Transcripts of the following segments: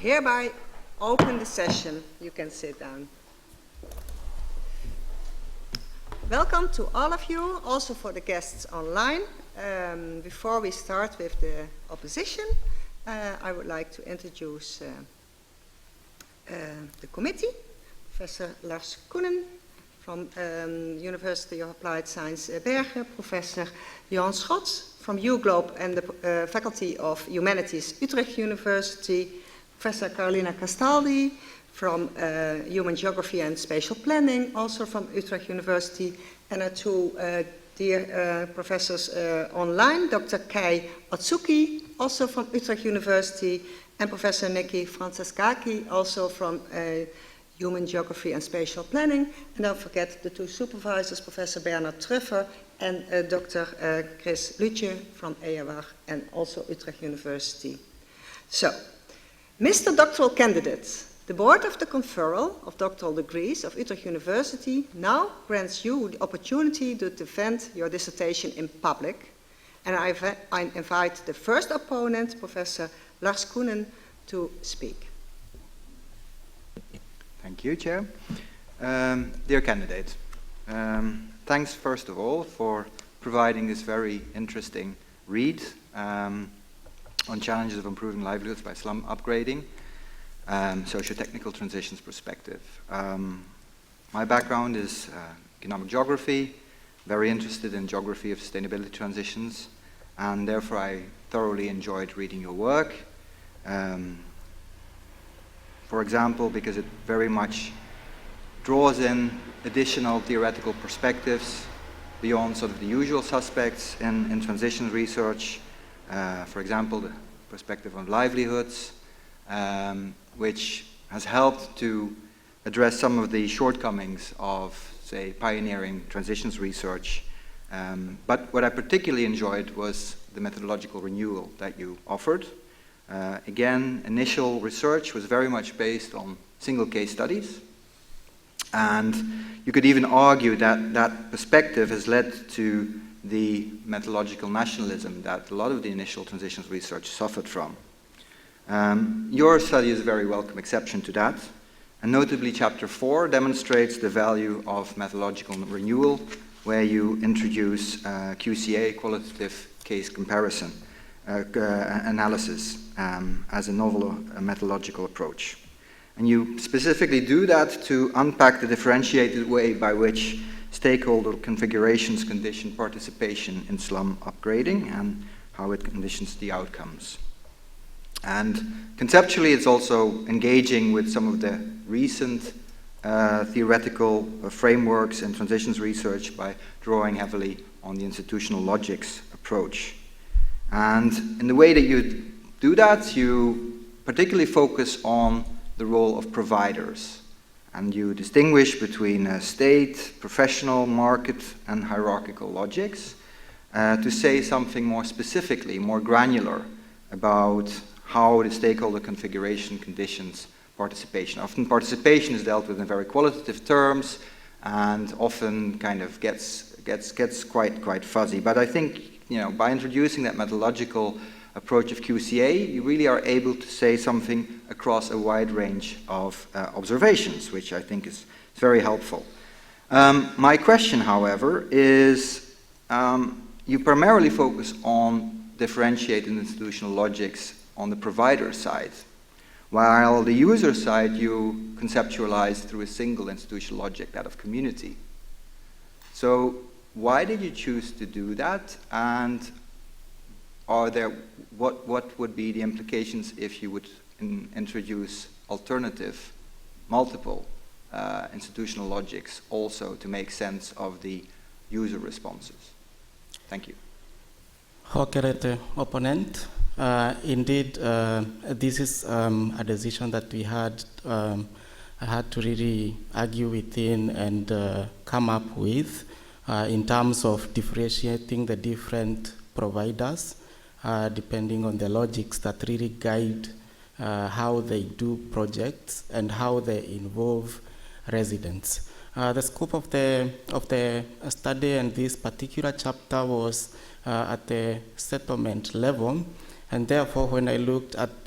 hereby open the session. You can sit down. Welcome to all of you, also for the guests online. Before we start with the opposition, I would like to introduce the committee. Professor Lars Koenen from University of Applied Science Bergen, Professor Johan Schots from UGlobe and the Faculty of Humanities, Utrecht University, Professor Carolina Castaldi from Human Geography and Spatial Planning, also from Utrecht University, and our two dear professors online, Dr. Kai Otsuki, also from Utrecht University, and Professor Nikki Francescaki, also from Human Geography and Spatial Planning. And don't forget the two supervisors, Professor Bernard Truffer and Dr. Chris Lutje from EAWAG and also Utrecht University. So, Mr. Doctoral Candidate, the Board of the Conferral of Doctoral Degrees of Utrecht University now grants you the opportunity to defend your dissertation in public. And I invite the first opponent, Professor Lars Koenen, to speak. Thank you, Chair. Dear candidate, thanks first of all for providing this very interesting read on challenges of improving livelihoods by slum upgrading, socio-technical transitions perspective. My background is economic geography, very interested in geography of sustainability transitions, and therefore I thoroughly enjoyed reading your work. For example, because it very much draws in additional theoretical perspectives beyond sort of the usual suspects in transition research. For example, the perspective on livelihoods, which has helped to address some of the shortcomings of, say, pioneering transitions research. But what I particularly enjoyed was the methodological renewal that you offered. Again, initial research was very much based on single case studies, and you could even argue that that perspective has led to the methodological nationalism that a lot of the initial transitions research suffered from. Your study is a very welcome exception to that, and notably Chapter 4 demonstrates the value of methodological renewal, where you introduce QCA, qualitative case comparison, analysis as a novel methodological approach. And you specifically do that to unpack the differentiated way by which stakeholder configurations condition participation in slum upgrading and how it conditions the outcomes. And conceptually, it's also engaging with some of the recent theoretical frameworks in transitions research by drawing heavily on the institutional logics approach. And in the way that you do that, you particularly focus on the role of providers. And you distinguish between state, professional, market, and hierarchical logics to say something more specifically, more granular about how the stakeholder configuration conditions participation. Often participation is dealt with in very qualitative terms and often kind of gets quite fuzzy. But I think, by introducing that methodological approach of QCA, you really are able to say something across a wide range of observations, which I think is very helpful. My question, however, is you primarily focus on differentiated institutional logics on the provider side, while the user side you conceptualize through a single institutional logic, that of community. So why did you choose to do that, and what would be the implications if you would introduce alternative, multiple institutional logics also to make sense of the user responses? Thank you. Honorable opponent, indeed, this is a decision that we had to really argue within and come up with in terms of differentiating the different providers depending on the logics that really guide how they do projects and how they involve residents. The scope of the study and this particular chapter was at the settlement level, and therefore when I looked at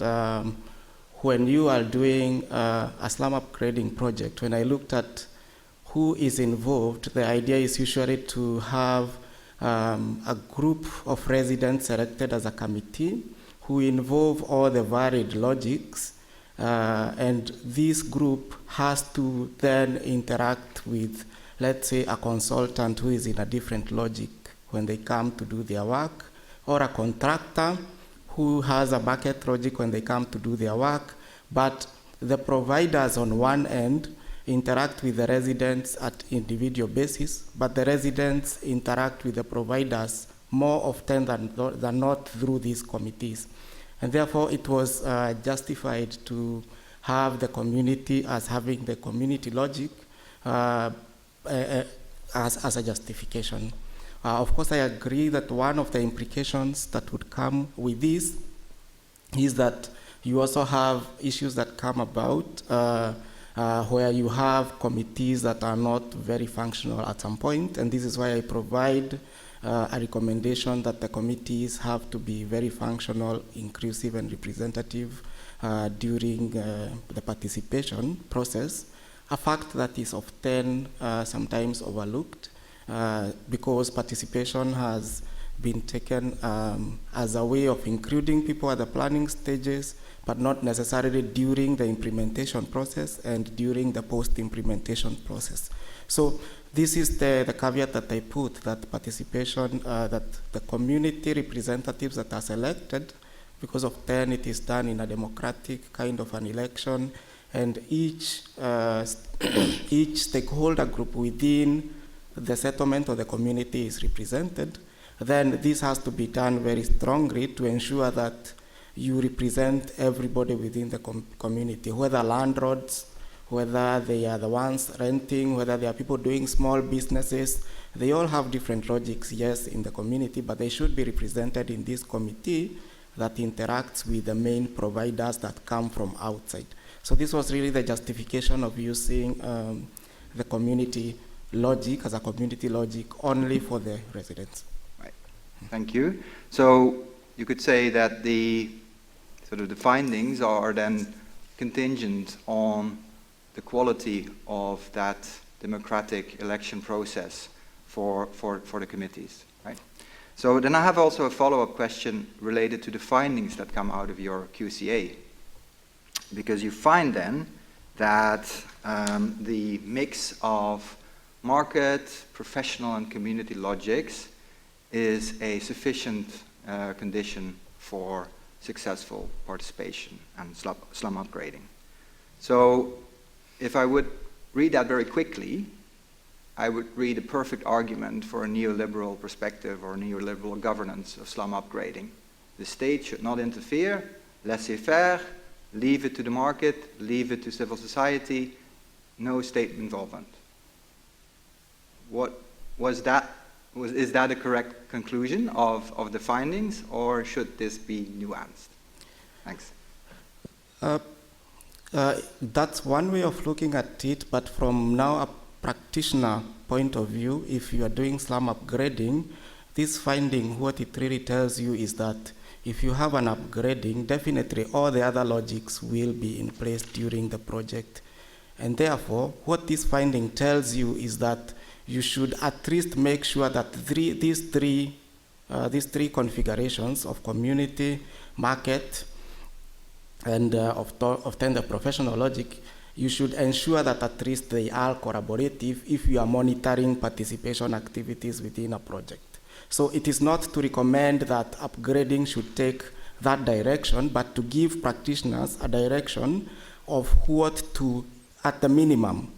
when you are doing a slum upgrading project, when I looked at who is involved, the idea is usually to have a group of residents selected as a committee who involve all the varied logics, and this group has to then interact with, let's say, a consultant who is in a different logic when they come to do their work, or a contractor who has a bucket logic when they come to do their work, but the providers on one end interact with the residents at individual basis, but the residents interact with the providers more often than not through these committees. And therefore, it was justified to have the community as having the community logic as a justification. Of course, I agree that one of the implications that would come with this is that you also have issues that come about where you have committees that are not very functional at some point, and this is why I provide a recommendation that the committees have to be very functional, inclusive, and representative during the participation process, a fact that is often sometimes overlooked because participation has been taken as a way of including people at the planning stages, but not necessarily during the implementation process and during the post-implementation process. So this is the caveat that I put, that participation, that the community representatives that are selected, because often it is done in a democratic kind of an election, and each stakeholder group within the settlement or the community is represented, then this has to be done very strongly to ensure that you represent everybody within the community, whether landlords, whether they are the ones renting, whether they are people doing small businesses. They all have different logics, yes, in the community, but they should be represented in this committee that interacts with the main providers that come from outside. So this was really the justification of using the community logic as a community logic only for the residents. Right. Thank you. So you could say that the findings are then contingent on the quality of that democratic election process for the committees, right? So then I have also a follow-up question related to the findings that come out of your QCA, because you find then that the mix of market, professional, and community logics is a sufficient condition for successful participation and slum upgrading. So if I would read that very quickly, I would read a perfect argument for a neoliberal perspective or neoliberal governance of slum upgrading. The state should not interfere, laissez-faire, leave it to the market, leave it to civil society, no state involvement. Is that a correct conclusion of the findings, or should this be nuanced? Thanks. That's one way of looking at it, but from now a practitioner point of view, if you are doing slum upgrading, this finding, what it really tells you is that if you have an upgrading, definitely all the other logics will be in place during the project. And therefore, what this finding tells you is that you should at least make sure that these three configurations of community, market, and often the professional logic, you should ensure that at least they are collaborative if you are monitoring participation activities within a project. So it is not to recommend that upgrading should take that direction, but to give practitioners a direction of what to, at the minimum,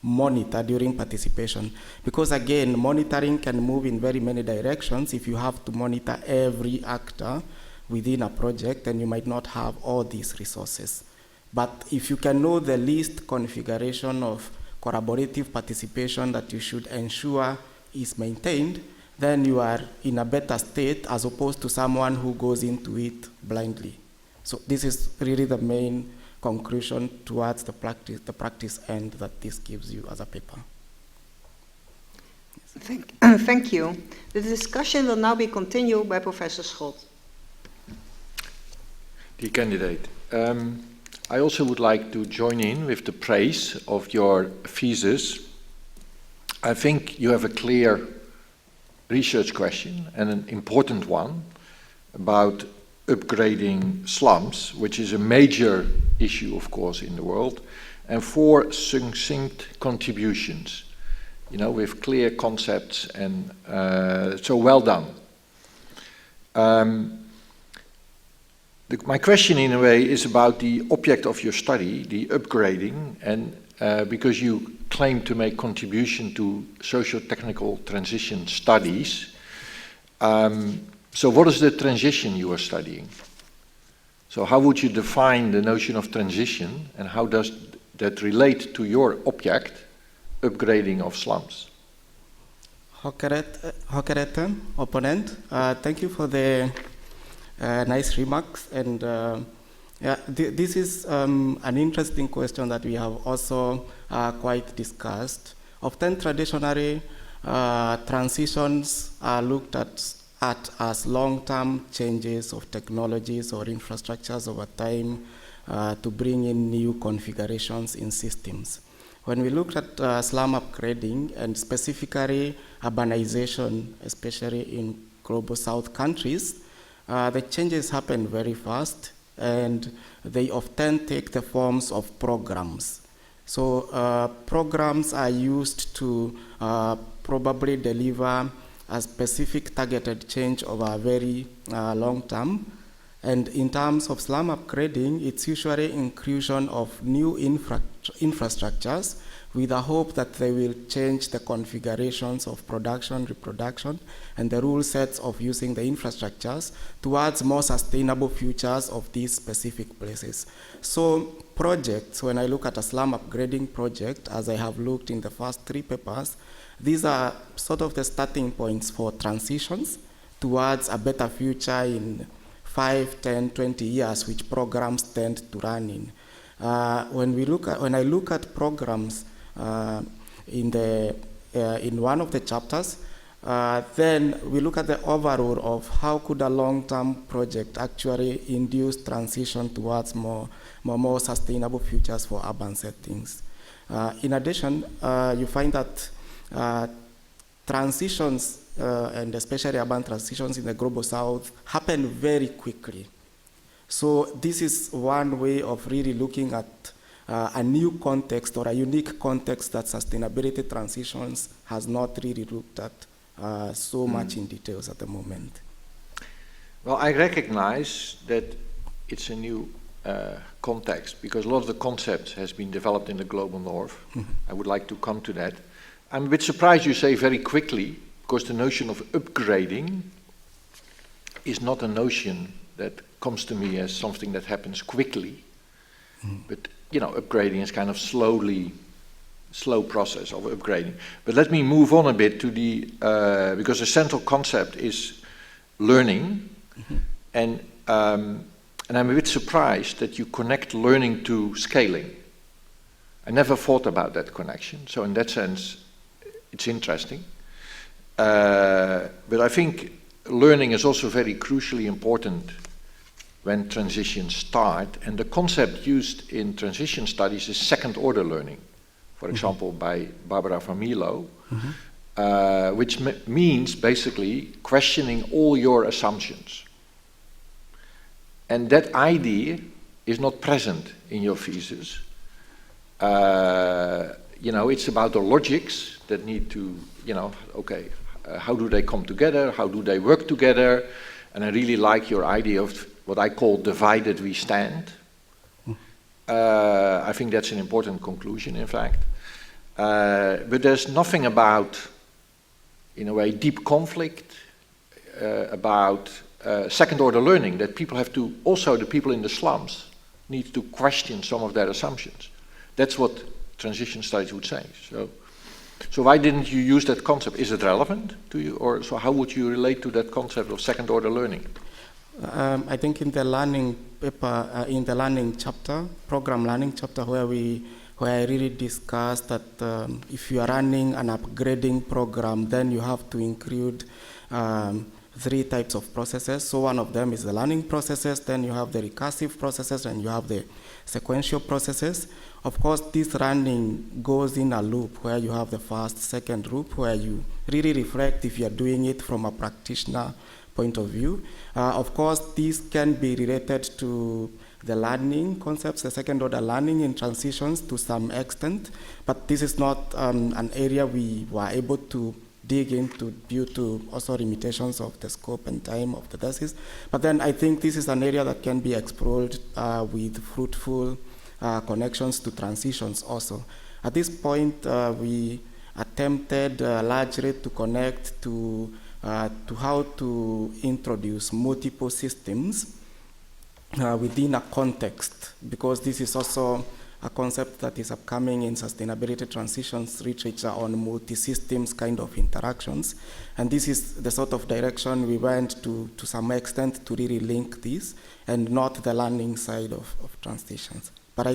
monitor during participation. Because again, monitoring can move in very many directions. If you have to monitor every actor within a project, then you might not have all these resources. But if you can know the least configuration of collaborative participation that you should ensure is maintained, then you are in a better state as opposed to someone who goes into it blindly. So this is really the main conclusion towards the practice end that this gives you as a paper. Thank you. The discussion will now be continued by Professor Schot. Dear candidate, I also would like to join in with the praise of your thesis. I think you have a clear research question, and an important one, about upgrading slums, which is a major issue, of course, in the world, and 4 succinct contributions, with clear concepts, and so well done. My question, in a way, is about the object of your study, the upgrading, and because you claim to make contribution to socio-technical transition studies. So what is the transition you are studying? So how would you define the notion of transition, and how does that relate to your object, upgrading of slums? Hokerete, opponent, thank you for the nice remarks, and this is an interesting question that we have also quite discussed. Often traditionally, transitions are looked at as long-term changes of technologies or infrastructures over time to bring in new configurations in systems. When we look at slum upgrading, and specifically urbanization, especially in global south countries, the changes happen very fast, and they often take the forms of programs. So programs are used to probably deliver a specific targeted change over a very long term. And in terms of slum upgrading, it's usually inclusion of new infrastructures with the hope that they will change the configurations of production, reproduction, and the rule sets of using the infrastructures towards more sustainable futures of these specific places. So projects, when I look at a slum upgrading project, as I have looked in the first 3 papers, these are sort of the starting points for transitions towards a better future in 5, 10, 20 years, which programs tend to run in. When I look at programs in one of the chapters, then we look at the overall of how could a long-term project actually induce transition towards more sustainable futures for urban settings. In addition, you find that transitions, and especially urban transitions in the global south, happen very quickly. So this is one way of really looking at a new context or a unique context that sustainability transitions has not really looked at so much in details at the moment. Well, I recognize that it's a new context, because a lot of the concepts has been developed in the global north. I would like to come to that. I'm a bit surprised you say very quickly, because the notion of upgrading is not a notion that comes to me as something that happens quickly. But, upgrading is kind of slow process of upgrading. But let me move on a bit to because the central concept is learning. And I'm a bit surprised that you connect learning to scaling. I never thought about that connection. So in that sense, it's interesting. But I think learning is also very crucially important when transitions start. And the concept used in transition studies is second-order learning. For example, by Barbara van Mierlo, which means basically questioning all your assumptions. And that idea is not present in your thesis. It's about the logics that need to, how do they come together? How do they work together? And I really like your idea of what I call divided we stand. I think that's an important conclusion, in fact. But there's nothing about, in a way, deep conflict, about second-order learning, that people have to, also the people in the slums, need to question some of their assumptions. That's what transition studies would say. So why didn't you use that concept? Is it relevant to you? Or so how would you relate to that concept of second-order learning? I think in the learning paper, in the learning chapter, program learning chapter, where I really discussed that if you are running an upgrading program, then you have to include three types of processes. So one of them is the learning processes, then you have the recursive processes, and you have the sequential processes. Of course, this learning goes in a loop where you have the first, second loop, where you really reflect if you're doing it from a practitioner point of view. Of course, this can be related to the learning concepts, the second order learning in transitions to some extent, but this is not an area we were able to dig into due to also limitations of the scope and time of the thesis. But then I think this is an area that can be explored with fruitful connections to transitions also. At this point, we attempted largely to connect to how to introduce multiple systems within a context, because this is also a concept that is upcoming in sustainability transitions literature on multi-systems kind of interactions. And this is the sort of direction we went to some extent to really link this and not the learning side of transitions. But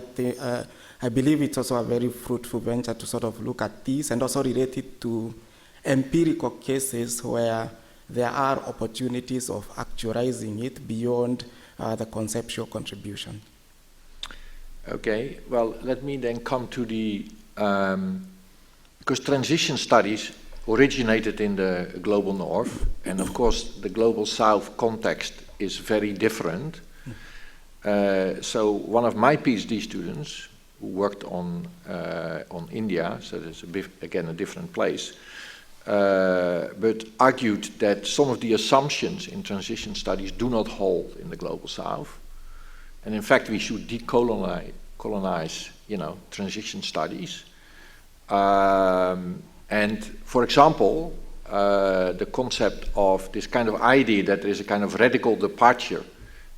I believe it's also a very fruitful venture to sort of look at this and also relate it to empirical cases where there are opportunities of actualizing it beyond the conceptual contribution. Okay, well, let me then come to the, because transition studies originated in the global north, and of course the global south context is very different. So one of my PhD students who worked on India, so it's again a different place, but argued that some of the assumptions in transition studies do not hold in the global south. And in fact, we should decolonize, transition studies. And for example, the concept of this kind of idea that there is a kind of radical departure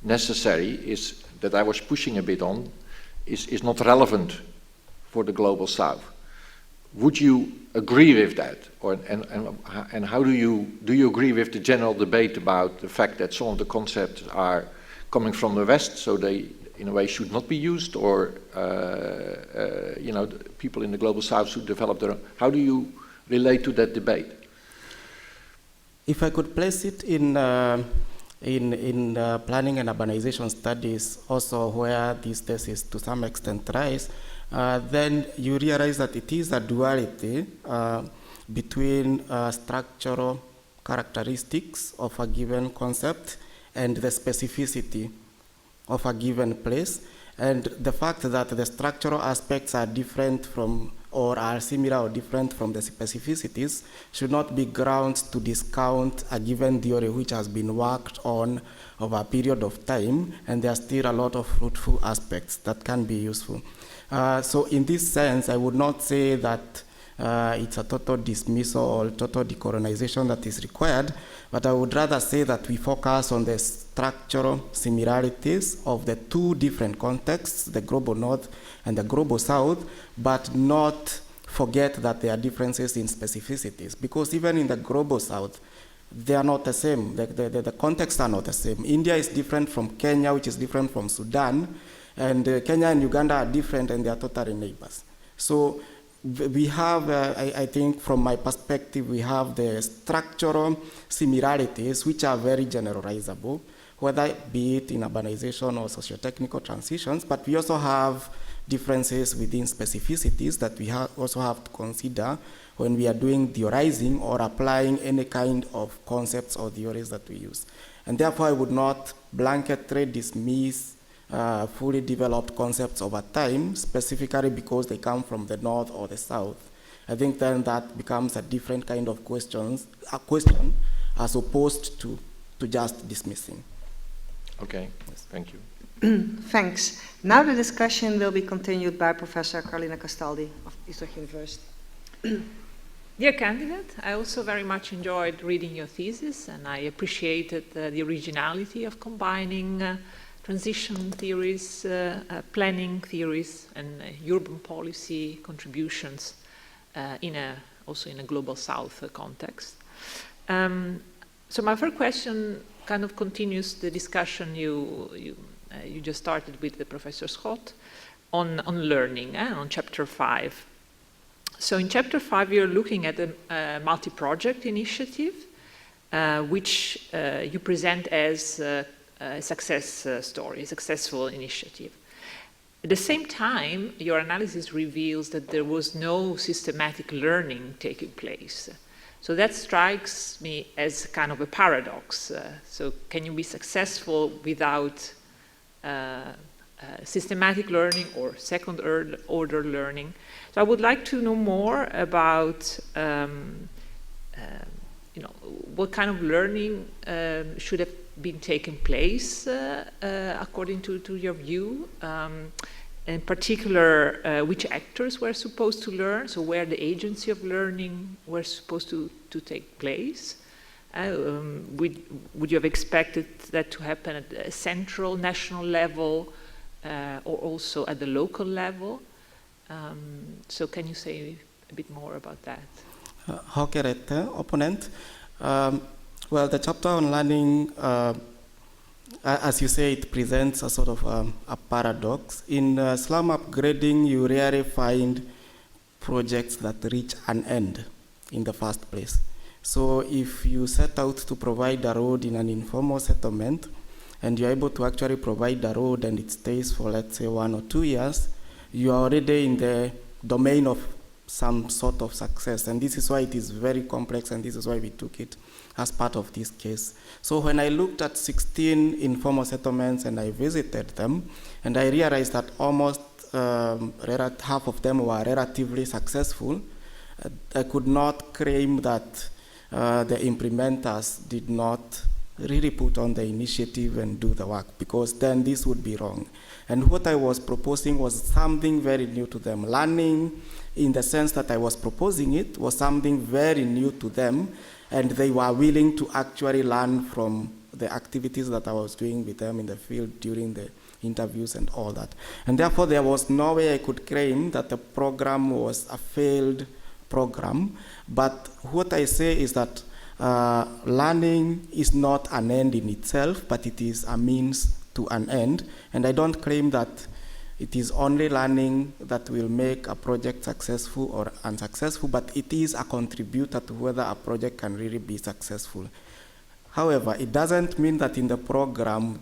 necessary is that I was pushing a bit on, is not relevant for the global south. Would you agree with that, and how do you agree with the general debate about the fact that some of the concepts are coming from the West, so they in a way should not be used, or people in the global south should develop their own? How do you relate to that debate? If I could place it in planning and urbanization studies, also where these theses to some extent rise, then you realize that it is a duality between structural characteristics of a given concept and the specificity of a given place. And the fact that the structural aspects are different from, or are similar or different from the specificities, should not be grounds to discount a given theory which has been worked on over a period of time, and there are still a lot of fruitful aspects that can be useful. So in this sense, I would not say that it's a total dismissal or total decolonization that is required, but I would rather say that we focus on the structural similarities of the two different contexts, the global north and the global south, but not forget that there are differences in specificities, because even in the global south, they are not the same. The contexts are not the same. India is different from Kenya, which is different from Sudan, and Kenya and Uganda are different, and they are totally neighbors. So we have, I think from my perspective, we have the structural similarities which are very generalizable, whether it be it in urbanization or socio-technical transitions, but we also have differences within specificities that we also have to consider when we are doing theorizing or applying any kind of concepts or theories that we use. And therefore, I would not blanketly dismiss fully developed concepts over time, specifically because they come from the north or the south. I think then that becomes a different kind of question as opposed to just dismissing. Okay, yes. Thank you. Thanks. Now the discussion will be continued by Professor Carolina Castaldi of Utrecht University. Dear candidate, I also very much enjoyed reading your thesis, and I appreciated the originality of combining transition theories, planning theories, and urban policy contributions also in a global south context. So my first question kind of continues the discussion you just started with the Professor Schott on learning, on chapter 5. So in chapter 5, you're looking at a multi-project initiative which you present as a success story, a successful initiative. At the same time, your analysis reveals that there was no systematic learning taking place. So that strikes me as kind of a paradox. So can you be successful without systematic learning or second-order learning? So I would like to know more about what kind of learning should have been taking place according to your view. In particular, which actors were supposed to learn, so where the agency of learning were supposed to take place. Would you have expected that to happen at a central, national level, or also at the local level? So can you say a bit more about that? Opponent. Well, the chapter on learning, as you say, it presents a sort of a paradox. In slum upgrading, you rarely find projects that reach an end in the first place. So if you set out to provide a road in an informal settlement, and you're able to actually provide the road and it stays for, let's say, 1 or 2 years, you are already in the domain of some sort of success. And this is why it is very complex, and this is why we took it as part of this case. So when I looked at 16 informal settlements and I visited them, and I realized that almost half of them were relatively successful, I could not claim that the implementers did not really put on the initiative and do the work, because then this would be wrong. And what I was proposing was something very new to them. Learning, in the sense that I was proposing it, was something very new to them, and they were willing to actually learn from the activities that I was doing with them in the field during the interviews and all that. And therefore, there was no way I could claim that the program was a failed program. But what I say is that learning is not an end in itself, but it is a means to an end. And I don't claim that it is only learning that will make a project successful or unsuccessful, but it is a contributor to whether a project can really be successful. However, it doesn't mean that in the program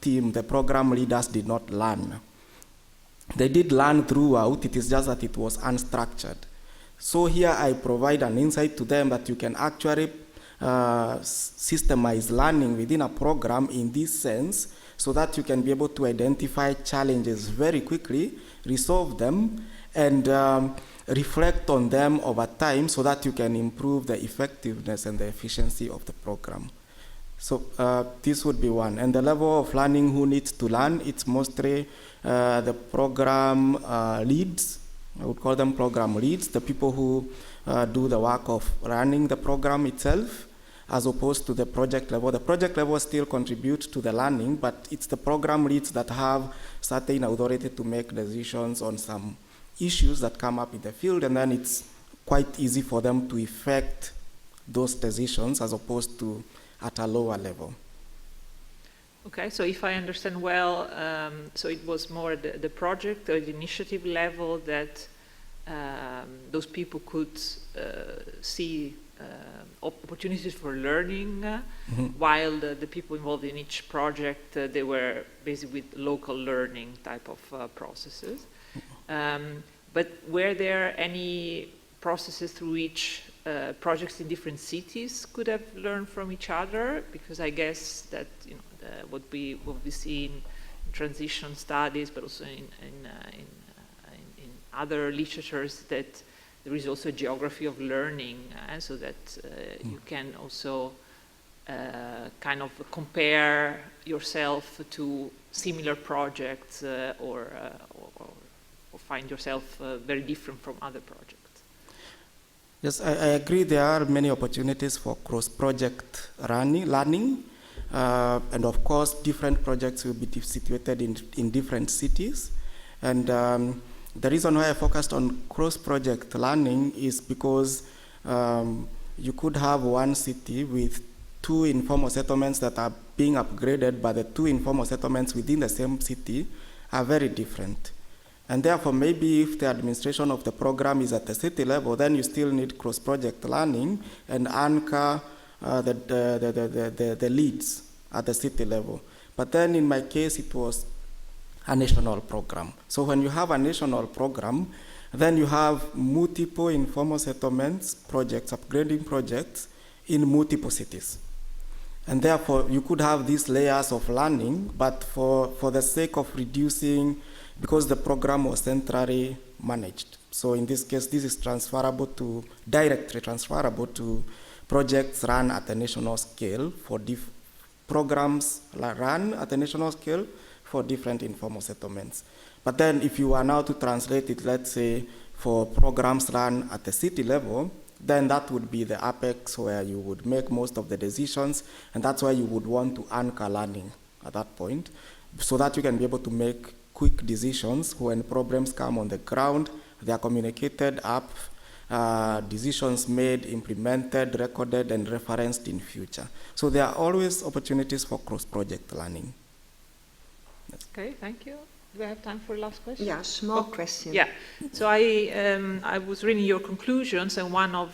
team, the program leaders did not learn. They did learn throughout, it is just that it was unstructured. So here I provide an insight to them that you can actually systemize learning within a program in this sense, so that you can be able to identify challenges very quickly, resolve them, and reflect on them over time so that you can improve the effectiveness and the efficiency of the program. So this would be one. And the level of learning, who needs to learn, it's mostly the program leads. I would call them program leads, the people who do the work of running the program itself, as opposed to the project level. The project level still contributes to the learning, but it's the program leads that have certain authority to make decisions on some issues that come up in the field, and then it's quite easy for them to effect those decisions as opposed to at a lower level. Okay, so if I understand well, so it was more the project or the initiative level that those people could see opportunities for learning, while the people involved in each project, they were busy with local learning type of processes. But were there any processes through which projects in different cities could have learned from each other? Because I guess that what we see in transition studies, but also in other literatures, that there is also a geography of learning, so that you can also kind of compare yourself to similar projects or find yourself very different from other projects. Yes, I agree there are many opportunities for cross-project learning. And of course, different projects will be situated in different cities. And the reason why I focused on cross-project learning is because you could have one city with 2 informal settlements that are being upgraded, but the 2 informal settlements within the same city are very different. And therefore, maybe if the administration of the program is at the city level, then you still need cross-project learning and anchor the leads at the city level. But then in my case, it was a national program. So when you have a national program, then you have multiple informal settlements projects, upgrading projects in multiple cities. And therefore, you could have these layers of learning, but for the sake of reducing, because the program was centrally managed. So in this case, this is directly transferable to projects run at a national scale for programs run at a national scale for different informal settlements. But then if you are now to translate it, let's say, for programs run at the city level, then that would be the apex where you would make most of the decisions, and that's why you would want to anchor learning at that point, so that you can be able to make quick decisions when problems come on the ground. They are communicated up, decisions made, implemented, recorded, and referenced in future. So there are always opportunities for cross-project learning. Okay, thank you. Do I have time for a last question? Yeah, small question. Yeah. So I was reading your conclusions, and one of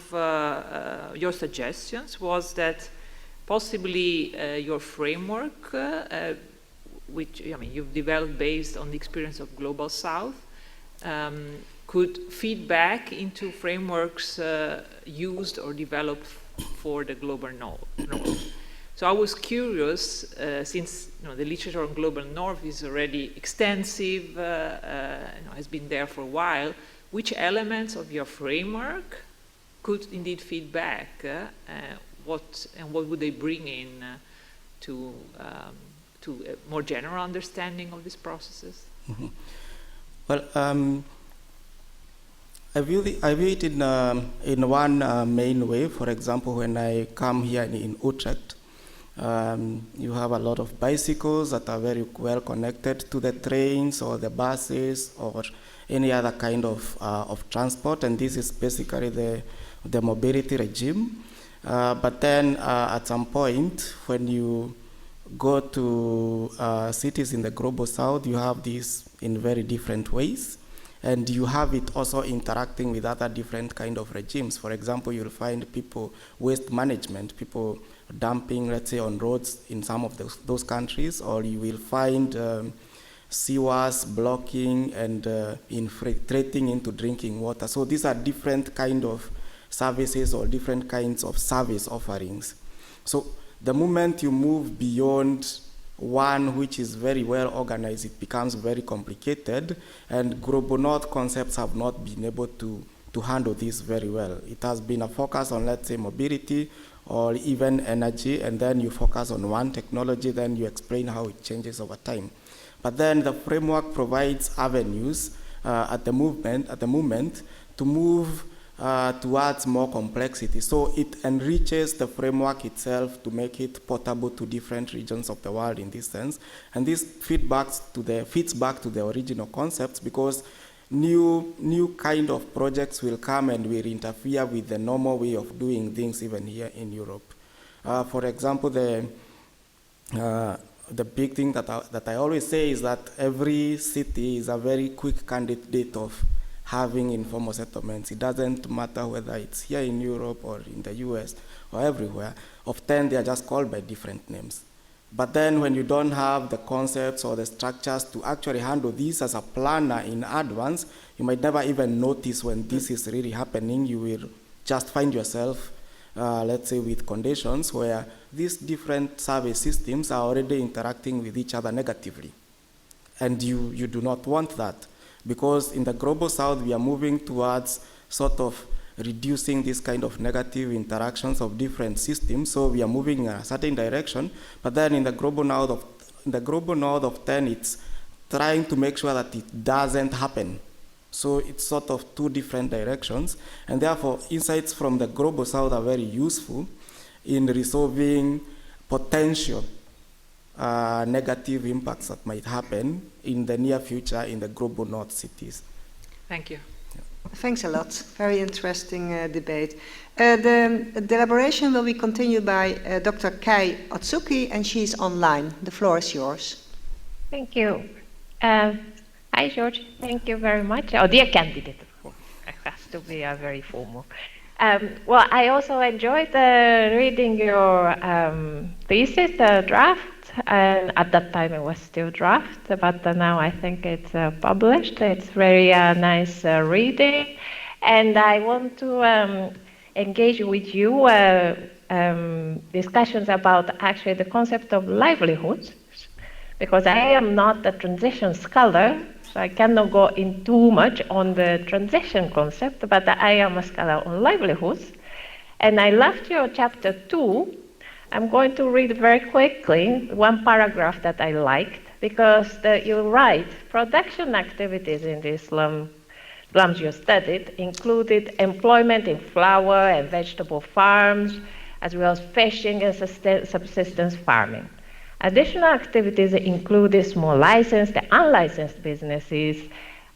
your suggestions was that possibly your framework, which you've developed based on the experience of Global South, could feed back into frameworks used or developed for the Global North. So I was curious, since the literature on Global North is already extensive, has been there for a while, which elements of your framework could indeed feed back? What would they bring in to a more general understanding of these processes? Mm-hmm. Well, I view it in one main way. For example, when I come here in Utrecht, you have a lot of bicycles that are very well connected to the trains or the buses or any other kind of transport, and this is basically the mobility regime. But then at some point, when you go to cities in the Global South, you have this in very different ways. And you have it also interacting with other different kind of regimes. For example, you'll find people, waste management, people dumping, let's say, on roads in some of those countries, or you will find sewers blocking and infiltrating into drinking water. So these are different kind of services or different kinds of service offerings. So the moment you move beyond one which is very well organized, it becomes very complicated, and Global North concepts have not been able to handle this very well. It has been a focus on, let's say, mobility or even energy, and then you focus on one technology, then you explain how it changes over time. But then the framework provides avenues at the moment to move towards more complexity. So it enriches the framework itself to make it portable to different regions of the world in this sense. And this fits back to the original concepts, because new kind of projects will come and will interfere with the normal way of doing things even here in Europe. For example, the big thing that I always say is that every city is a very quick candidate of having informal settlements. It doesn't matter whether it's here in Europe or in the US or everywhere. Often they are just called by different names. But then when you don't have the concepts or the structures to actually handle this as a planner in advance, you might never even notice when this is really happening. You will just find yourself, let's say, with conditions where these different service systems are already interacting with each other negatively. And you do not want that. Because in the Global South, we are moving towards sort of reducing this kind of negative interactions of different systems. So we are moving in a certain direction. But then in the Global North of 10, it's trying to make sure that it doesn't happen. So it's sort of two different directions. And therefore, insights from the Global South are very useful in resolving potential negative impacts that might happen in the near future in the Global North cities. Thank you. Yeah. Thanks a lot. Very interesting debate. The deliberation will be continued by Dr. Kei Otsuki, and she's online. The floor is yours. Thank you. I Hi, George. Thank you very much. Oh, dear candidate. It has to be very formal. Well, I also enjoyed reading your thesis, the draft, and at that time it was still draft, but now I think it's published. It's very nice reading, and I want to engage with you discussions about actually the concept of livelihoods, because I am not a transition scholar, so I cannot go in too much on the transition concept, but I am a scholar on livelihoods. And I left your chapter 2. I'm going to read very quickly one paragraph that I liked, because you write, production activities in the slums you studied included employment in flower and vegetable farms, as well as fishing and subsistence farming. Additional activities included small licensed and unlicensed businesses,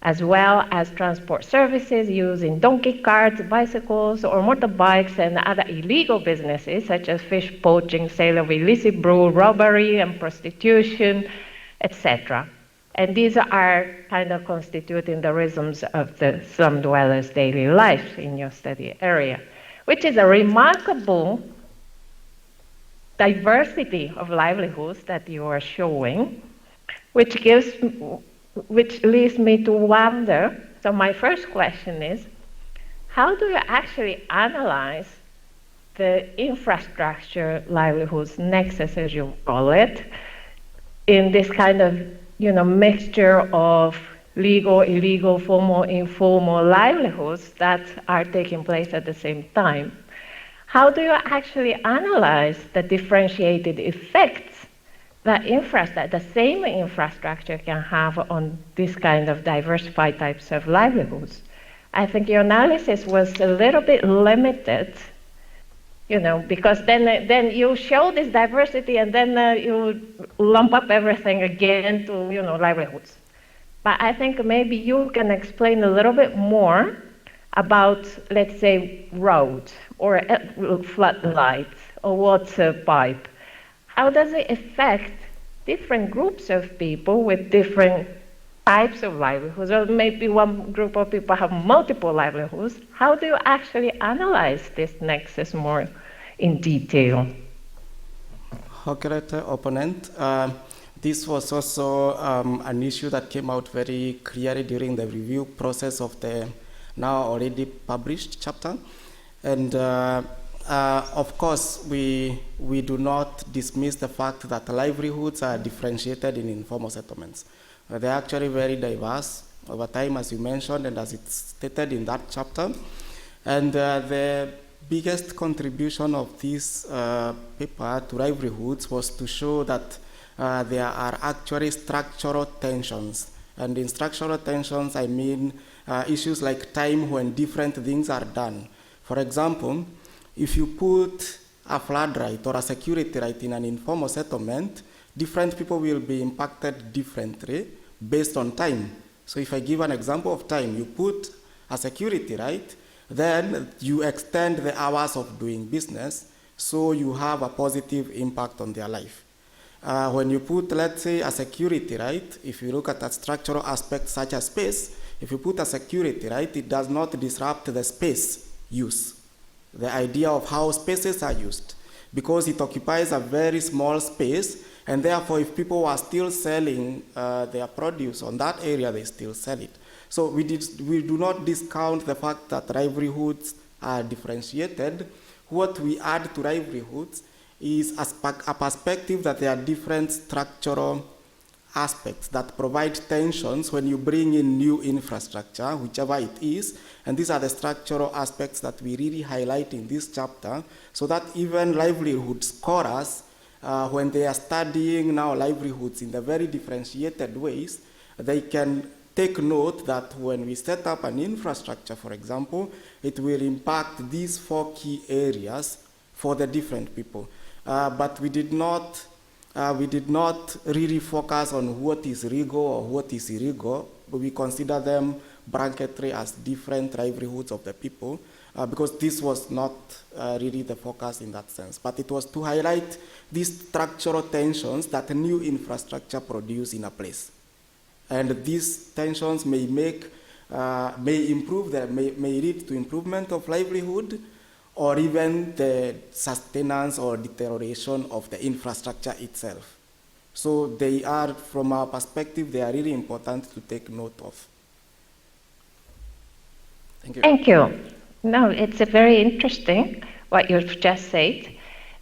as well as transport services using donkey carts, bicycles, or motorbikes, and other illegal businesses such as fish poaching, sale of illicit brew, robbery, and prostitution, etc. And these are kind of constituting the rhythms of the slum dwellers' daily life in your study area, which is a remarkable diversity of livelihoods that you are showing, which leads me to wonder. So my first question is, how do you actually analyze the infrastructure livelihoods nexus, as you call it, in this kind of mixture of legal, illegal, formal, informal livelihoods that are taking place at the same time? How do you actually analyze the differentiated effects that the same infrastructure can have on this kind of diversified types of livelihoods? I think your analysis was a little bit limited, because then you show this diversity and then you lump up everything again to, livelihoods. But I think maybe you can explain a little bit more about, let's say, roads or floodlights or water pipe. How does it affect different groups of people with different types of livelihoods? Or maybe one group of people have multiple livelihoods. How do you actually analyze this nexus more in detail? Honorable opponent, this was also an issue that came out very clearly during the review process of the now already published chapter. And of course, we do not dismiss the fact that livelihoods are differentiated in informal settlements. They're actually very diverse over time, as you mentioned, and as it's stated in that chapter. And the biggest contribution of this paper to livelihoods was to show that there are actually structural tensions. And in structural tensions, I mean issues like time when different things are done. For example, if you put a flood right or a security right in an informal settlement, different people will be impacted differently based on time. So if I give an example of time, you put a security right, then you extend the hours of doing business, so you have a positive impact on their life. When you put, let's say, a security right, if you look at a structural aspect such as space, if you put a security right, it does not disrupt the space use, the idea of how spaces are used, because it occupies a very small space, and therefore if people are still selling their produce on that area, they still sell it. So we do not discount the fact that livelihoods are differentiated. What we add to livelihoods is a perspective that there are different structural aspects that provide tensions when you bring in new infrastructure, whichever it is, and these are the structural aspects that we really highlight in this chapter, so that even livelihood scholars, when they are studying now livelihoods in the very differentiated ways, they can take note that when we set up an infrastructure, for example, it will impact these 4 key areas for the different people. But we did not really focus on what is legal or what is illegal. We consider them bracketly as different livelihoods of the people, because this was not really the focus in that sense. But it was to highlight these structural tensions that new infrastructure produce in a place. And these tensions may lead to improvement of livelihood, or even the sustenance or deterioration of the infrastructure itself. So they are, from our perspective, they are really important to take note of. Thank you. Thank you. No, it's a very interesting what you've just said.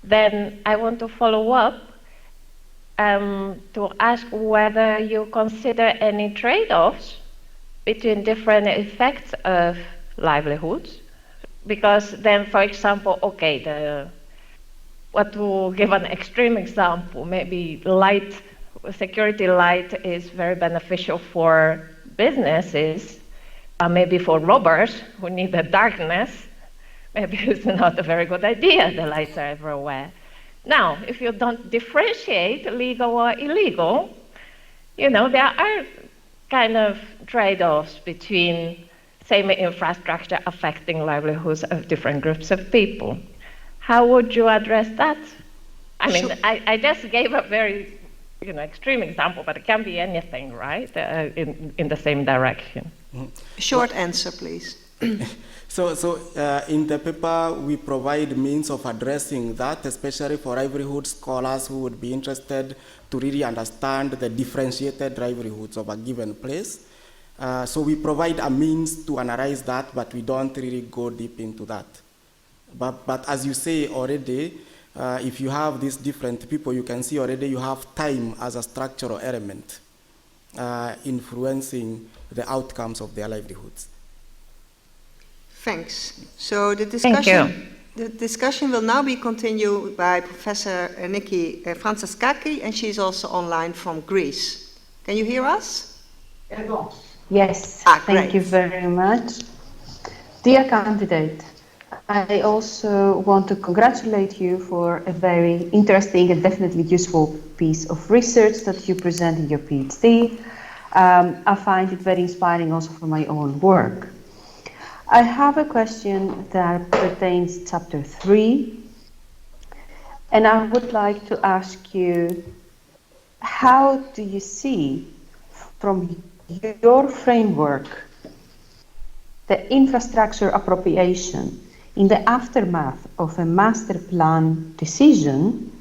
Then I want to follow up to ask whether you consider any trade-offs between different effects of livelihoods. Because then, for example, okay, to give an extreme example, maybe security light is very beneficial for businesses, maybe for robbers who need the darkness, maybe it's not a very good idea, the lights are everywhere. Now, if you don't differentiate legal or illegal, there are kind of trade-offs between same infrastructure affecting livelihoods of different groups of people. How would you address that? I mean, I just gave a very extreme example, but it can be anything, right, in the same direction. Short answer, please. So in the paper, we provide means of addressing that, especially for livelihood scholars who would be interested to really understand the differentiated livelihoods of a given place. So we provide a means to analyze that, but we don't really go deep into that. But as you say already, if you have these different people, you can see already you have time as a structural element influencing the outcomes of their livelihoods. Thanks. So the Thank you. discussion will now be continued by Professor Nikki Franceschaki, and she's also online from Greece. Can you hear us? Yes, thank you very much. Dear candidate, I also want to congratulate you for a very interesting and definitely useful piece of research that you present in your PhD. I find it very inspiring also for my own work. I have a question that pertains to chapter 3, and I would like to ask you, how do you see from your framework the infrastructure appropriation in the aftermath of a master plan decision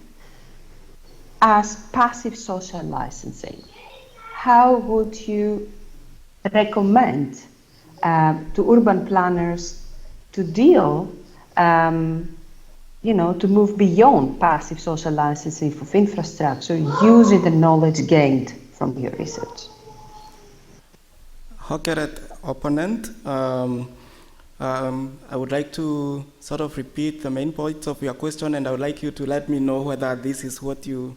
as passive social licensing? How would you recommend to urban planners to deal, to move beyond passive social licensing of infrastructure using the knowledge gained from your research? Honored opponent, I would like to sort of repeat the main points of your question, and I would like you to let me know whether this is what you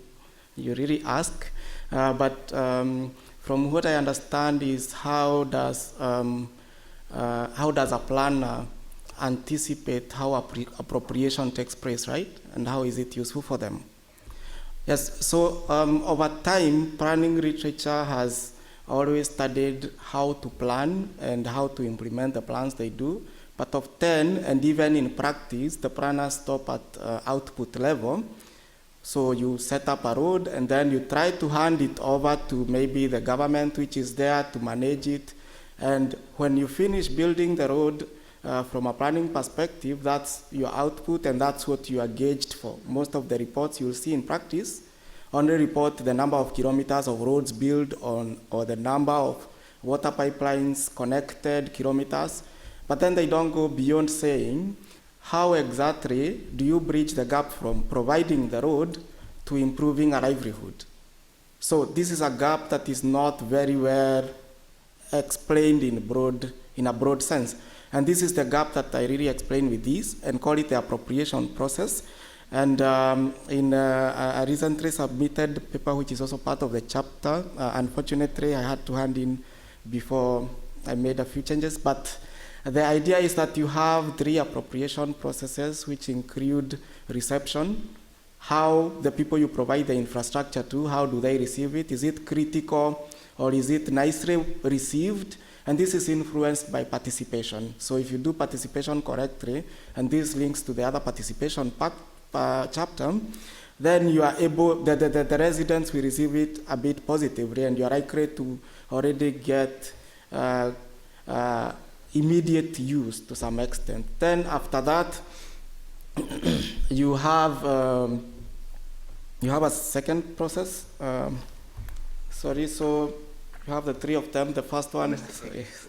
really ask. But from what I understand is how does a planner anticipate how appropriation takes place, right? And how is it useful for them? Yes, so over time, planning literature has always studied how to plan and how to implement the plans they do. But often, and even in practice, the planners stop at output level. So you set up a road and then you try to hand it over to maybe the government which is there to manage it. And when you finish building the road, from a planning perspective, that's your output and that's what you are gauged for. Most of the reports you'll see in practice only report the number of kilometers of roads built on, or the number of water pipelines connected kilometers, but then they don't go beyond saying, how exactly do you bridge the gap from providing the road to improving a livelihood? So this is a gap that is not very well explained in a broad sense. And this is the gap that I really explain with this and call it the appropriation process. And in a recently submitted paper, which is also part of the chapter, unfortunately I had to hand in before I made a few changes, but the idea is that you have 3 appropriation processes which include reception, how the people you provide the infrastructure to, how do they receive it? Is it critical or is it nicely received? And this is influenced by participation. So if you do participation correctly, and this links to the other participation chapter, then you are able, the residents will receive it a bit positively, and you are likely to already get immediate use to some extent. Then after that, you have a second process. Sorry, so you have the three of them. The first one is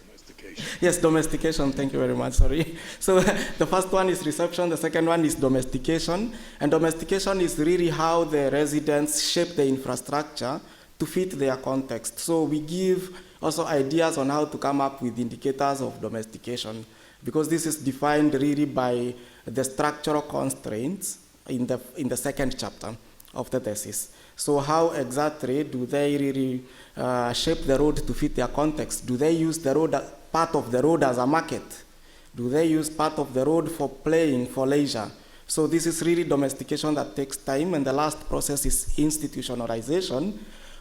yes, domestication. Thank you very much. Sorry. So the first one is reception. The second one is domestication. And domestication is really how the residents shape the infrastructure to fit their context. So we give also ideas on how to come up with indicators of domestication, because this is defined really by the structural constraints in the second chapter of the thesis. So how exactly do they really shape the road to fit their context? Do they use the road, part of the road as a market? Do they use part of the road for playing, for leisure? So this is really domestication that takes time, and the last process is institutionalization,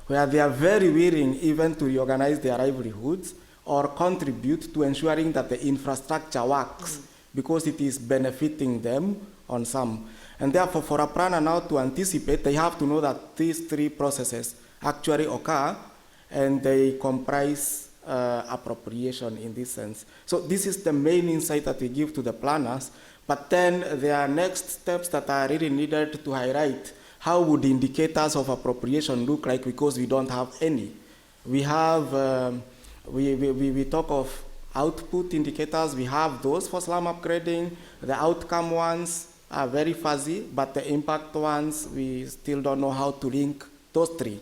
where they are very willing even to reorganize their livelihoods or contribute to ensuring that the infrastructure works because it is benefiting them on some. And therefore, for a planner now to anticipate, they have to know that these three processes actually occur and they comprise appropriation in this sense. So this is the main insight that we give to the planners, but then there are next steps that are really needed to highlight. How would indicators of appropriation look like, because we don't have any? We have, we talk of output indicators, we have those for slum upgrading. The outcome ones are very fuzzy, but the impact ones, we still don't know how to link those three.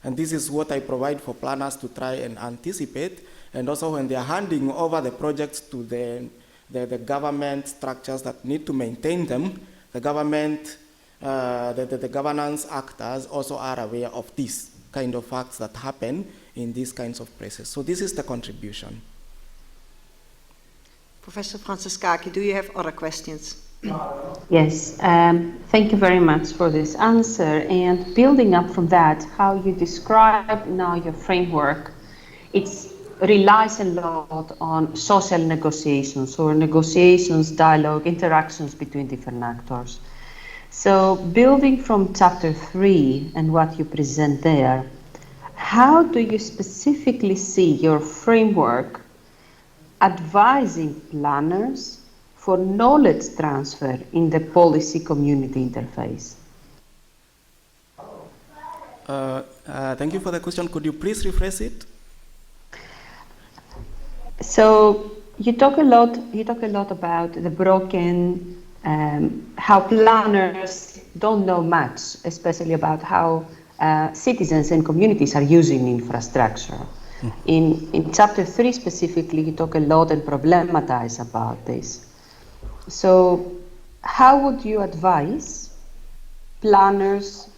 And this is what I provide for planners to try and anticipate. And also when they are handing over the projects to the government structures that need to maintain them, the government, the governance actors also are aware of these kind of facts that happen in these kinds of places. So this is the contribution. Professor Franciskaki, do you have other questions? Yes, thank you very much for this answer. And building up from that, how you describe now your framework, it relies a lot on social negotiations, or negotiations, dialogue, interactions between different actors. So building from chapter 3 and what you present there, how do you specifically see your framework advising planners for knowledge transfer in the policy community interface? Thank you for the question. Could you please rephrase it? So you talk a lot about the broken, how planners don't know much, especially about how citizens and communities are using infrastructure. In chapter 3 specifically, you talk a lot and problematize about this. So how would you advise planners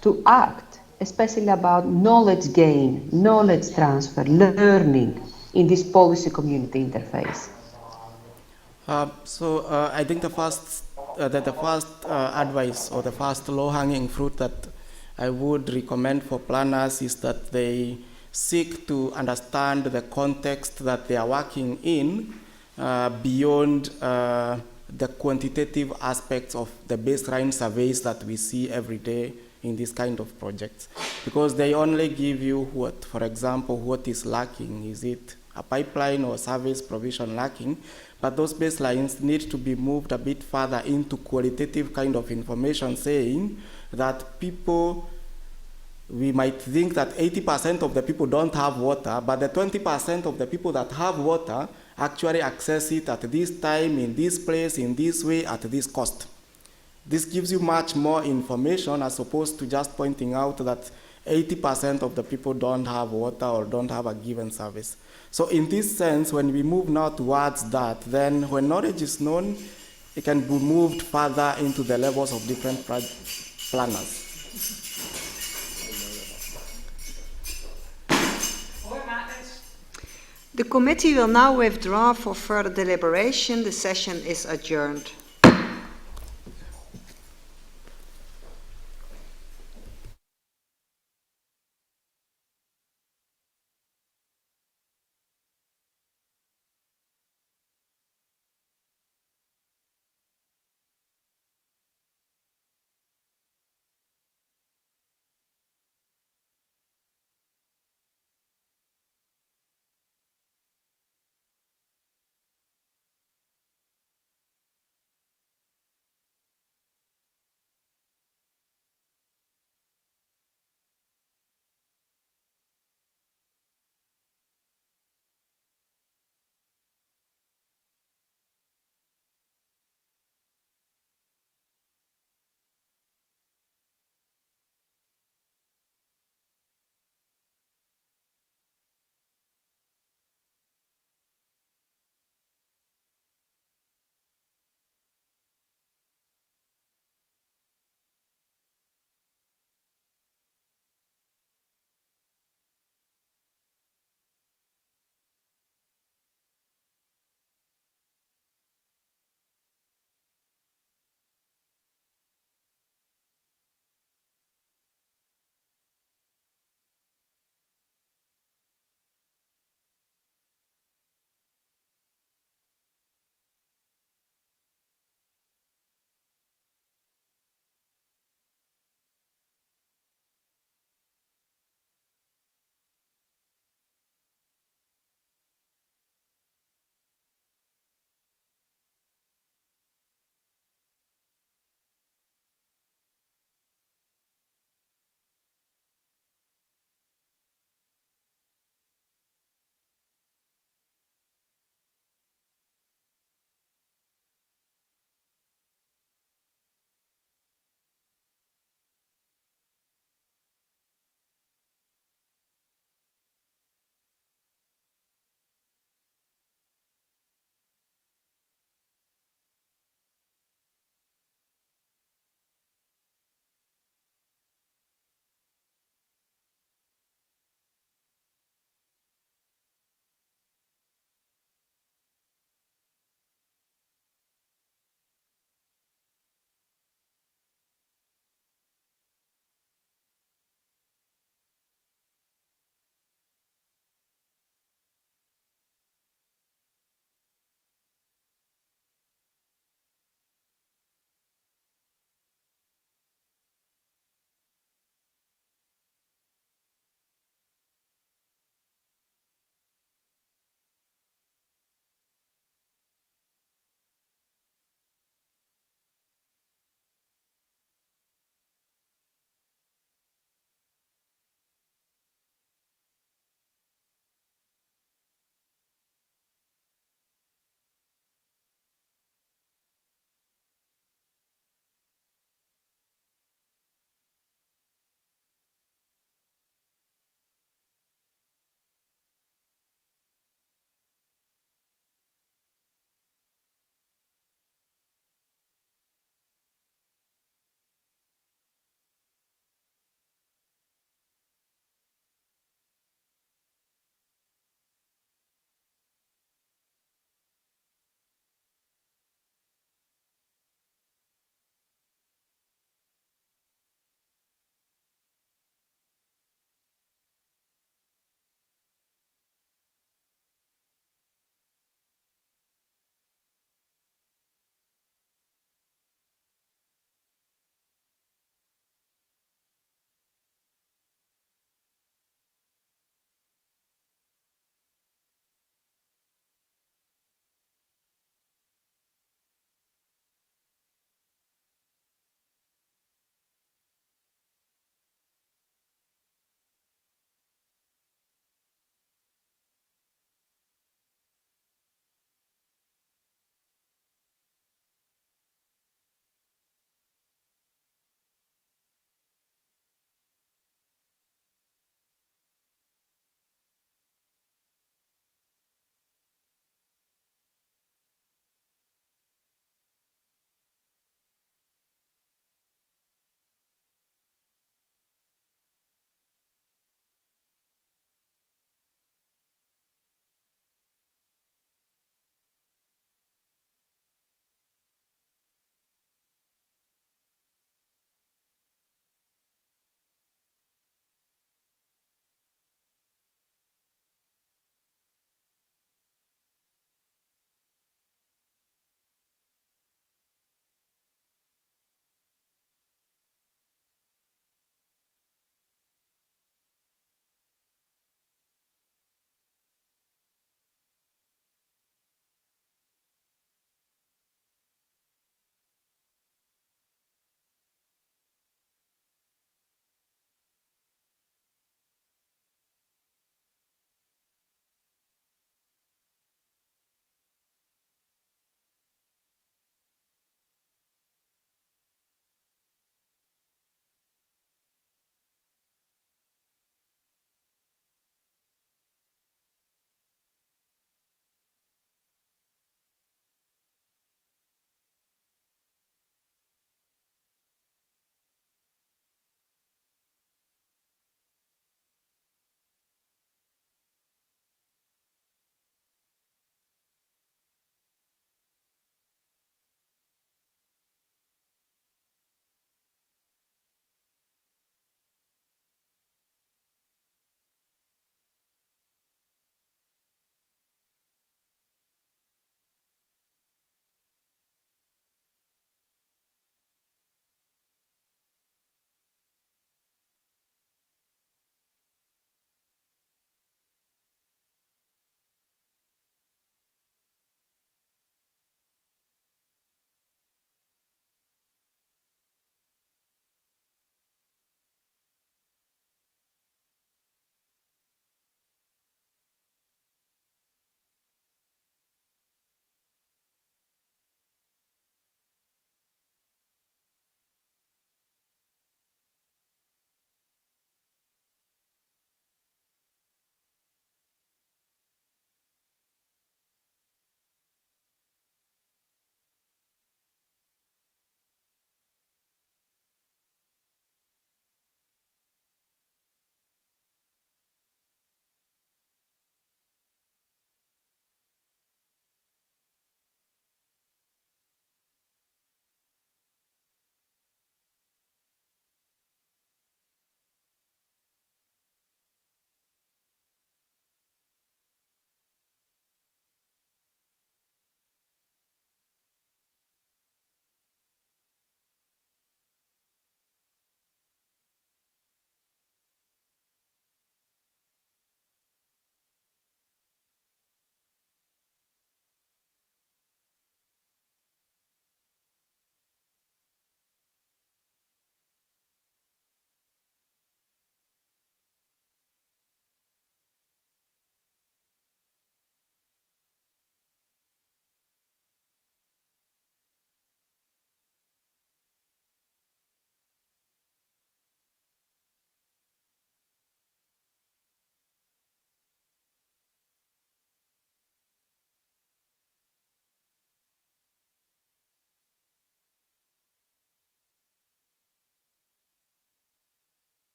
to act, especially about knowledge gain, knowledge transfer, learning in this policy community interface? I think the first advice, or the first low-hanging fruit that I would recommend for planners is that they seek to understand the context that they are working in beyond the quantitative aspects of the baseline surveys that we see every day in this kind of projects. Because they only give you what, for example, what is lacking. Is it a pipeline or service provision lacking? But those baselines need to be moved a bit further into qualitative kind of information, saying that people, we might think that 80% of the people don't have water, but the 20% of the people that have water actually access it at this time, in this place, in this way, at this cost. This gives you much more information as opposed to just pointing out that 80% of the people don't have water or don't have a given service. So in this sense, when we move now towards that, then when knowledge is known, it can be moved further into the levels of different planners. The committee will now withdraw for further deliberation. The session is adjourned.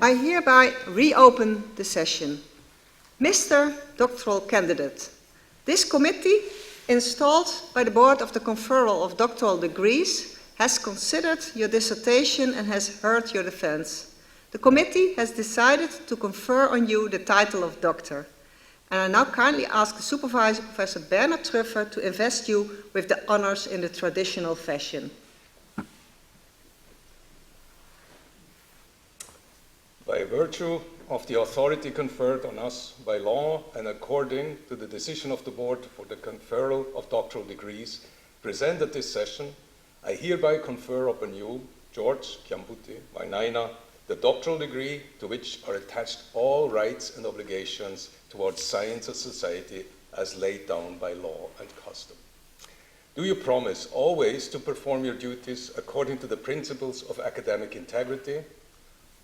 I hereby reopen the session. Mr. Doctoral Candidate, this committee, installed by the Board of the Conferral of Doctoral Degrees, has considered your dissertation and has heard your defense. The committee has decided to confer on you the title of doctor. And I now kindly ask the supervisor, Professor Bernard Truffer, to invest you with the honors in the traditional fashion. By virtue of the authority conferred on us by law and according to the decision of the Board for the conferral of doctoral degrees present at this session, I hereby confer upon you, George Kiambuthi, Wainaina, the doctoral degree to which are attached all rights and obligations towards science and society as laid down by law and custom. Do you promise always to perform your duties according to the principles of academic integrity,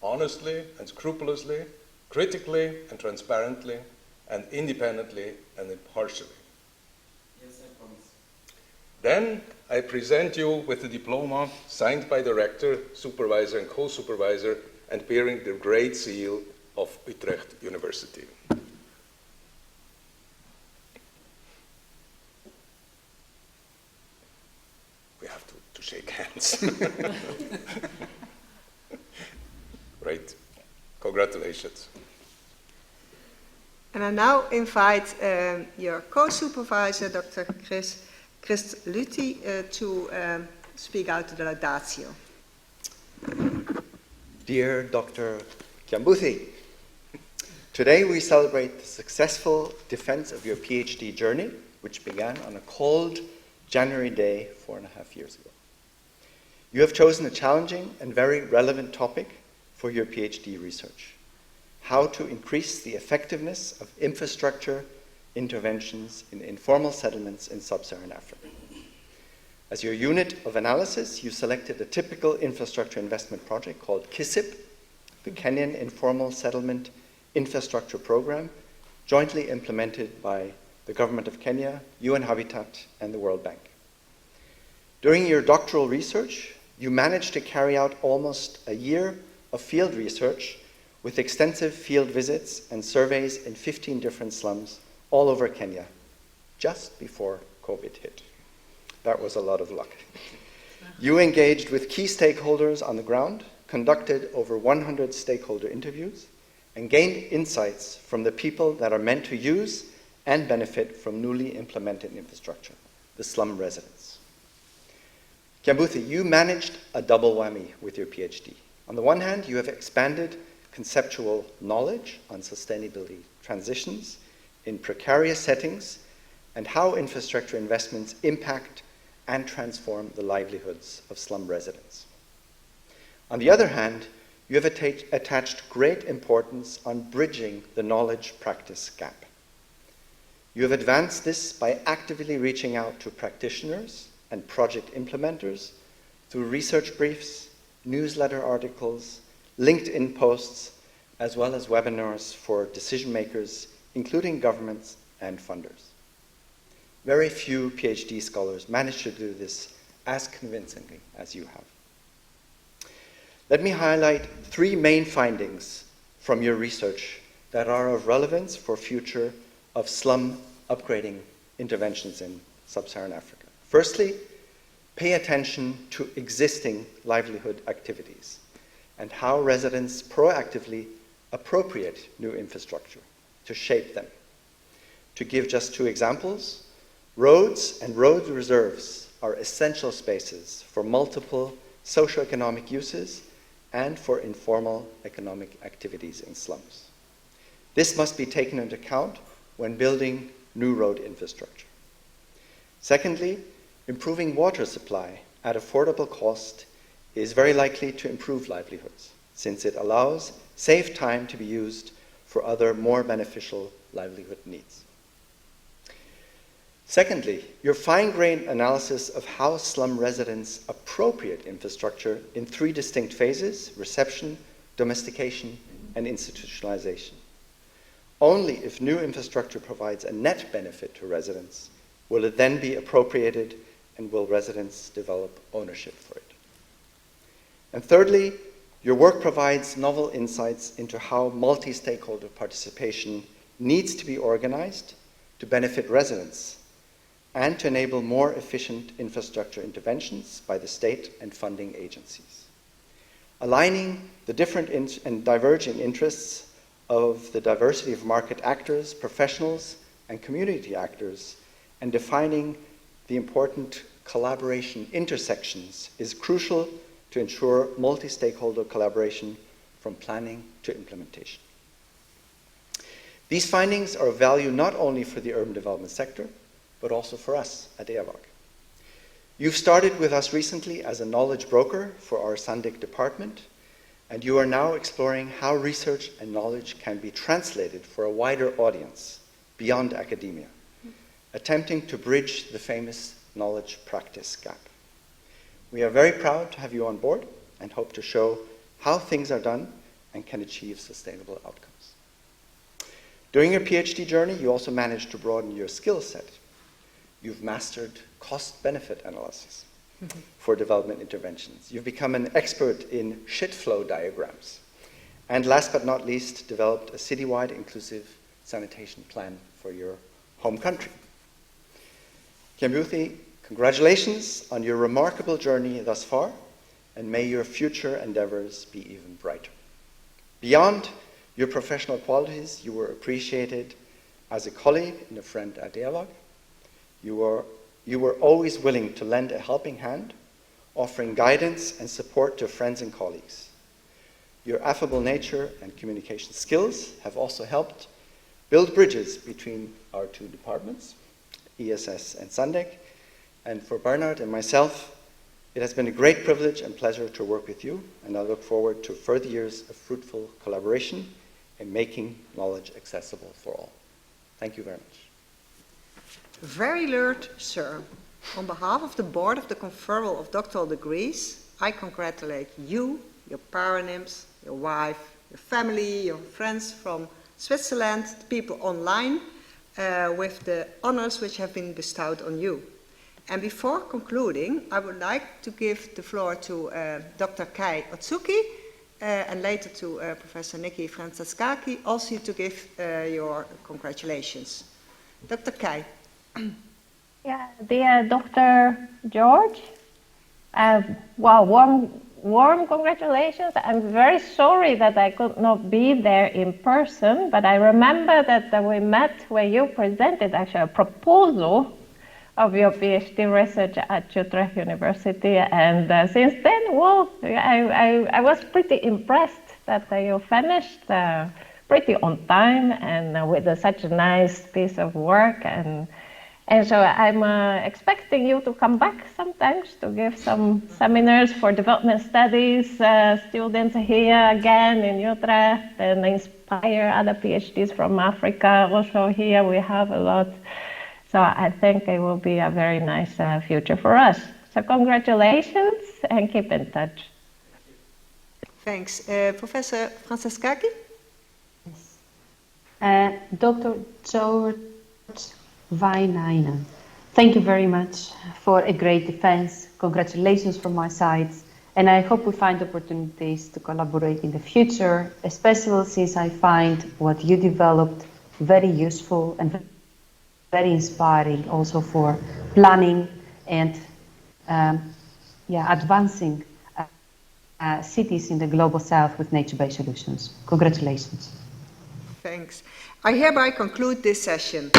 honestly and scrupulously, critically and transparently, and independently and impartially? Yes, I promise. Then I present you with the diploma signed by the rector, supervisor, and co-supervisor, and bearing the Great Seal of Utrecht University. We have to shake hands. Great. Congratulations. And I now invite your co-supervisor, Dr. Chris Luthi, to speak out to the laudatio. Dear Dr. Kiambuthi, today we celebrate the successful defense of your Ph.D. journey, which began on a cold January day 4.5 years ago. You have chosen a challenging and very relevant topic for your Ph.D. research: how to increase the effectiveness of infrastructure interventions in informal settlements in sub-Saharan Africa. As your unit of analysis, you selected a typical infrastructure investment project called KISIP, the Kenyan Informal Settlement Infrastructure Program, jointly implemented by the Government of Kenya, UN Habitat, and the World Bank. During your doctoral research, you managed to carry out almost a year of field research with extensive field visits and surveys in 15 different slums all over Kenya, just before COVID hit. That was a lot of luck. You engaged with key stakeholders on the ground, conducted over 100 stakeholder interviews, and gained insights from the people that are meant to use and benefit from newly implemented infrastructure, the slum residents. Kiambuthi, you managed a double whammy with your PhD. On the one hand, you have expanded conceptual knowledge on sustainability transitions in precarious settings and how infrastructure investments impact and transform the livelihoods of slum residents. On the other hand, you have attached great importance on bridging the knowledge-practice gap. You have advanced this by actively reaching out to practitioners and project implementers through research briefs, newsletter articles, LinkedIn posts, as well as webinars for decision makers, including governments and funders. Very few PhD scholars manage to do this as convincingly as you have. Let me highlight 3 main findings from your research that are of relevance for future of slum upgrading interventions in sub-Saharan Africa. Firstly, pay attention to existing livelihood activities and how residents proactively appropriate new infrastructure to shape them. To give just 2 examples, roads and road reserves are essential spaces for multiple socioeconomic uses and for informal economic activities in slums. This must be taken into account when building new road infrastructure. Secondly, improving water supply at affordable cost is very likely to improve livelihoods, since it allows safe time to be used for other more beneficial livelihood needs. Secondly, your fine-grained analysis of how slum residents appropriate infrastructure in 3 distinct phases: reception, domestication, and institutionalization. Only if new infrastructure provides a net benefit to residents will it then be appropriated and will residents develop ownership for it. And thirdly, Your work provides novel insights into how multi-stakeholder participation needs to be organized to benefit residents and to enable more efficient infrastructure interventions by the state and funding agencies. Aligning the different and diverging interests of the diversity of market actors, professionals, and community actors, and defining the important collaboration intersections is crucial to ensure multi-stakeholder collaboration from planning to implementation. These findings are of value not only for the urban development sector, but also for us at EAVAG. You've started with us recently as a knowledge broker for our SANDIC department, and you are now exploring how research and knowledge can be translated for a wider audience beyond academia, attempting to bridge the famous knowledge-practice gap. We are very proud to have you on board and hope to show how things are done and can achieve sustainable outcomes. During your PhD journey, you also managed to broaden your skill set. You've mastered cost-benefit analysis for development interventions. You've become an expert in shit flow diagrams. And last but not least, developed a citywide inclusive sanitation plan for your home country. Kiambuthi, congratulations on your remarkable journey thus far, and may your future endeavors be even brighter. Beyond your professional qualities, you were appreciated as a colleague and a friend at EAVAG. You were always willing to lend a helping hand, offering guidance and support to friends and colleagues. Your affable nature and communication skills have also helped build bridges between our two departments, ESS and SANDIC. And for Bernard and myself, it has been a great privilege and pleasure to work with you, and I look forward to further years of fruitful collaboration in making knowledge accessible for all. Thank you very much. Very learned, sir. On behalf of the board of the conferral of doctoral degrees, I congratulate you, your parents, your wife, your family, your friends from Switzerland, the people online, with the honors which have been bestowed on you. And before concluding, I would like to give the floor to Dr. Kai Otsuki and later to Professor Nikki Franciszkaki, also to give your congratulations. Dr. Kai. Yeah, dear Dr. George, wow, warm congratulations. I'm very sorry that I could not be there in person, but I remember that we met when you presented actually a proposal of your PhD research at Utrecht University, and since then, well, I was pretty impressed that you finished pretty on time and with such a nice piece of work, and so I'm expecting you to come back sometimes to give some seminars for development studies students here again in Utrecht, and inspire other PhDs from Africa. Also here we have a lot. So I think it will be a very nice future for us. So congratulations and keep in touch. Thanks. Professor Franciszkaki? Yes. Dr. George Wainaina, thank you very much for a great defense. Congratulations from my side. And I hope we find opportunities to collaborate in the future, especially since I find what you developed very useful and very inspiring also for planning and advancing cities in the global south with nature-based solutions. Congratulations. Thanks. I hereby conclude this session.